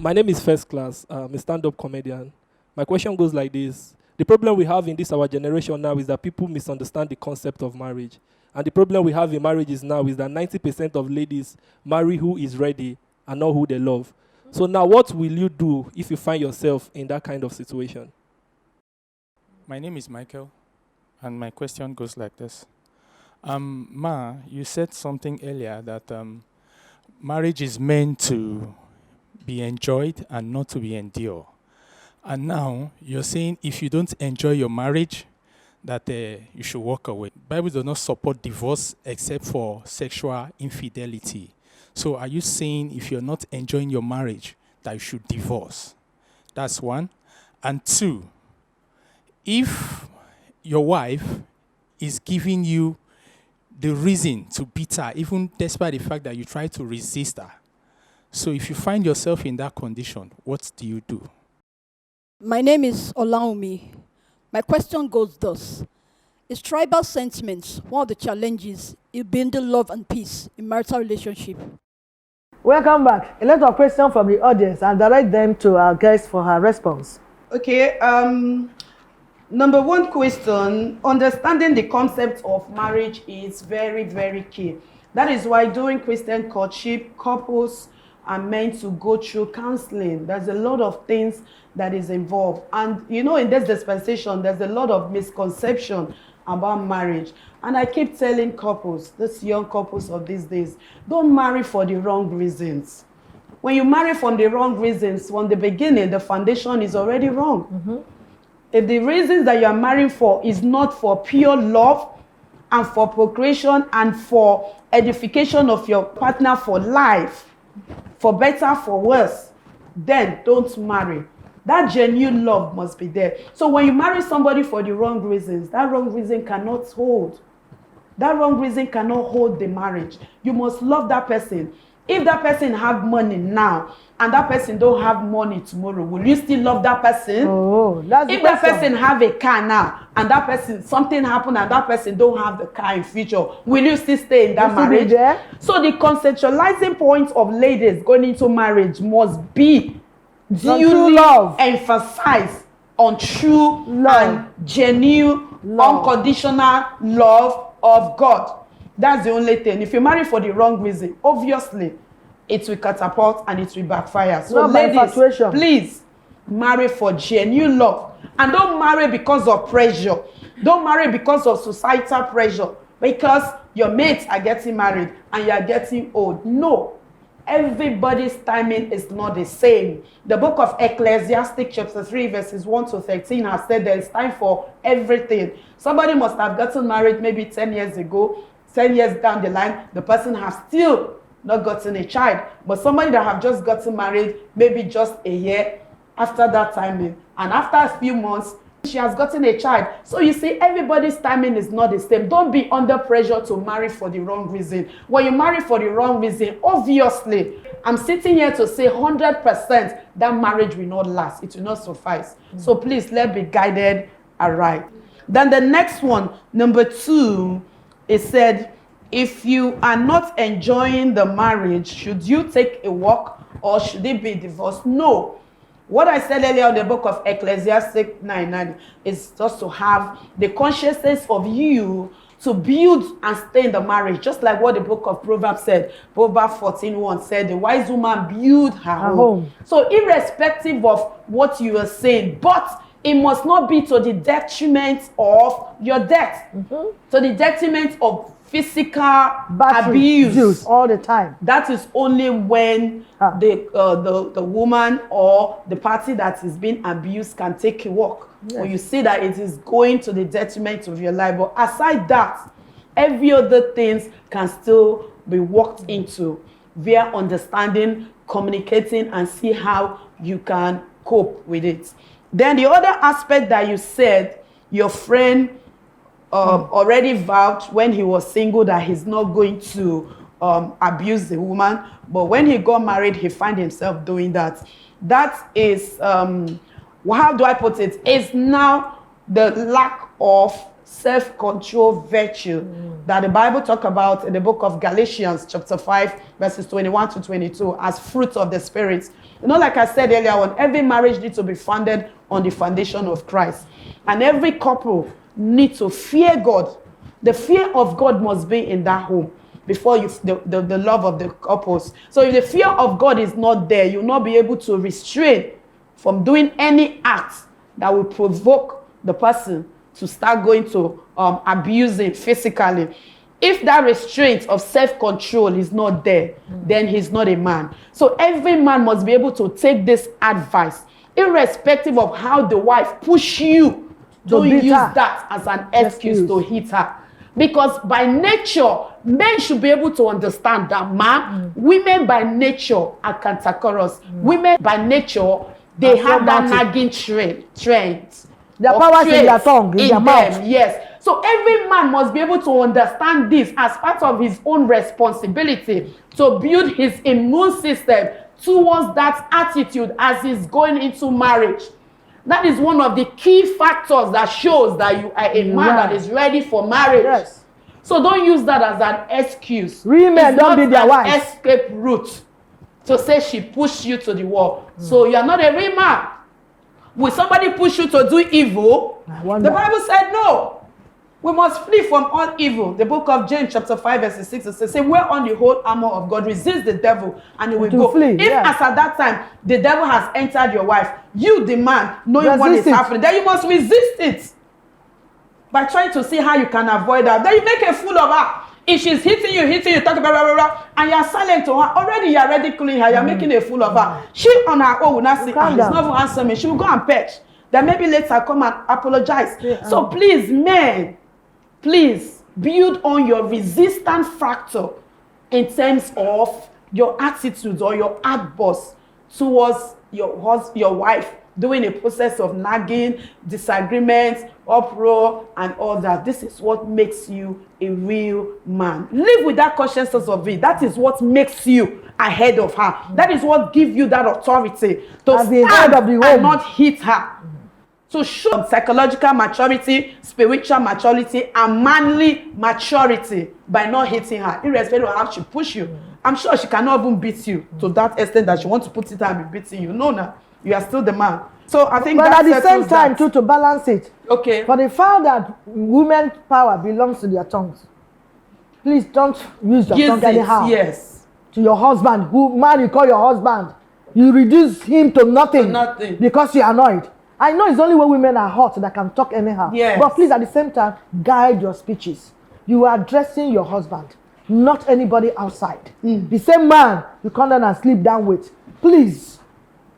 My name is First Class. I'm a stand-up comedian. My question goes like this. The problem we have in this our generation now is that people misunderstand the concept of marriage. And the problem we have in marriages now is that 90% of ladies marry who is ready and not who they love. So now what will you do if you find yourself in that kind of situation? My name is Michael, and my question goes like this. Ma, you said something earlier that marriage is meant to be enjoyed and not to be endured. And now you're saying if you don't enjoy your marriage, that you should walk away. Bible does not support divorce except for sexual infidelity. So are you saying if you're not enjoying your marriage, that you should divorce? That's one. And two, if your wife is giving you the reason to beat her, even despite the fact that you try to resist her, so if you find yourself in that condition, what do you do? My name is Olaumi. My question goes thus. Is tribal sentiments one of the challenges in building love and peace in marital relationship? Welcome back. A lot of questions from the audience and direct them to our guest for her response. Okay, number one question, understanding the concept of marriage is very, very key. That is why during Christian courtship, couples are meant to go through counseling. There's a lot of things that is involved. And you know, in this dispensation, there's a lot of misconception about marriage. And I keep telling couples, these young couples of these days, don't marry for the wrong reasons. When you marry for the wrong reasons, from the beginning, the foundation is already wrong. Mm-hmm. If the reasons that you are marrying for is not for pure love and for procreation and for edification of your partner for life, for better, for worse, then don't marry. That genuine love must be there. So when you marry somebody for the wrong reasons, that wrong reason cannot hold. That wrong reason cannot hold the marriage. You must love that person. If that person have money now and that person don't have money tomorrow, will you still love that person? Oh, that's the If that question. person have a car now and that person, something happen and that person don't have the car in future, will you still stay in that marriage? So the conceptualizing point of ladies going into marriage must be true love. Emphasize on true love. And genuine, love. unconditional love of God. That's the only thing. If you marry for the wrong reason, obviously, it will catapult and it will backfire. So ladies, please marry for genuine love. And don't marry because of pressure. Don't marry because of societal pressure. Because your mates are getting married and you are getting old. No. Everybody's timing is not the same. The book of Ecclesiastes chapter 3 verses 1 to 13 has said there is time for everything. Somebody must have gotten married maybe 10 years ago. 10 years down the line, the person has still not gotten a child. But somebody that have just gotten married, maybe just a year after that timing, and after a few months, she has gotten a child. So you see, everybody's timing is not the same. Don't be under pressure to marry for the wrong reason. When you marry for the wrong reason, obviously, I'm sitting here to say 100% that marriage will not last. It will not suffice. So please, let's be guided aright. Then the next one, number 2, it said, if you are not enjoying the marriage, should you take a walk or should it be divorced? No. What I said earlier in the book of Ecclesiastes 9:9 is just to have the consciousness of you to build and stay in the marriage, just like what the book of Proverbs said. Proverbs 14:1 said, the wise woman build her home. So irrespective of what you are saying, but it must not be to the detriment of your death, to the detriment of physical abuse all the time. That is only when the woman or the party that is being abused can take a walk. Yes. When you see that it is going to the detriment of your life. But aside that, every other things can still be walked into via understanding, communicating, and see how you can cope with it. Then the other aspect that you said, your friend already vowed when he was single that he's not going to abuse the woman. But when he got married, he found himself doing that. That is, how do I put it? It's now the lack of self-control virtue that the Bible talk about in the book of Galatians chapter 5 verses 21 to 22 as fruit of the Spirit. You know, like I said earlier on, every marriage needs to be founded on the foundation of Christ. And every couple needs to fear God. The fear of God must be in that home before the love of the couples. So if the fear of God is not there, you'll not be able to restrain from doing any act that will provoke the person to start going to abusing physically. If that restraint of self-control is not there, then he's not a man. So every man must be able to take this advice, irrespective of how the wife push you. Don't use that as an excuse to hit her. Because by nature, men should be able to understand that, women by nature are cantankerous. Women by nature, they have that nagging trend. Their power is in their tongue, in their mouth. Yes. So every man must be able to understand this as part of his own responsibility to build his immune system towards that attitude as he's going into marriage. That is one of the key factors that shows that you are a man that is ready for marriage. Yes. So don't use that as an excuse. Real men don't be their wives. Escape route to say she pushed you to the wall. So you are not a real man. Will somebody push you to do evil? The Bible said no. We must flee from all evil. The book of James chapter 5 verse 6 says, wear on the whole armor of God, resist the devil, and he will go. Flee, if as at that time the devil has entered your wife, you the man, knowing what is happening, then you must resist it by trying to see how you can avoid that. Then you make a fool of her. If she's hitting you, talking blah, blah, blah, blah, and you're silent to her, already you're ridiculing her, you're making a fool of her. She on her own will not say, he's not even answering me. She will go and perch. Then maybe later come and apologize. So please, men, please build on your resistance factor in terms of your attitudes or your outbursts towards your wife, doing a process of nagging, disagreements, uproar, and all that. This is what makes you a real man. Live with that consciousness of it. That is what makes you ahead of her. That is what gives you that authority to stand and not hit her. So show psychological maturity, spiritual maturity, and manly maturity by not hitting her, irrespective of how she push you. I'm sure she cannot even beat you to that extent that she wants to put it and be beating you. No, now you are still the man. So I think, but at the same time, too, to balance it. Okay. For the fact that women's power belongs to their tongues, please don't use your tongue anyhow. Yes. To your husband, who man you call your husband, you reduce him to nothing. Because you're annoyed. I know it's only when women are hot that can talk anyhow. Yes. But please, at the same time, guide your speeches. You are addressing your husband, not anybody outside. The same man you come down and sleep down with. Please,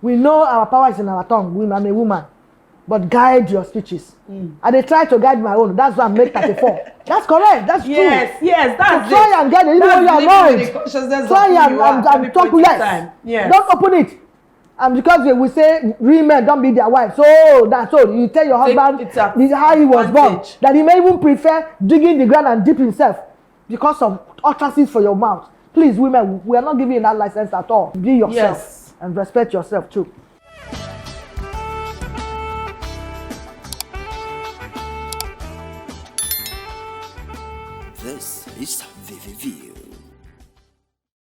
we know our power is in our tongue. I'm a woman. But guide your speeches. And they try to guide my own. That's why I make 34. That's correct. That's true. Yes, that's so try and guide it. Even when you are annoyed. Try and talk less. Yes. Don't open it. And because we say real men don't beat their wives, so that's all. You tell your husband this is how he was born, that he may even prefer digging the ground and dip himself because of utterances for your mouth. Please, women, we are not giving you that license at all. Be yourself and respect yourself too. This is VVV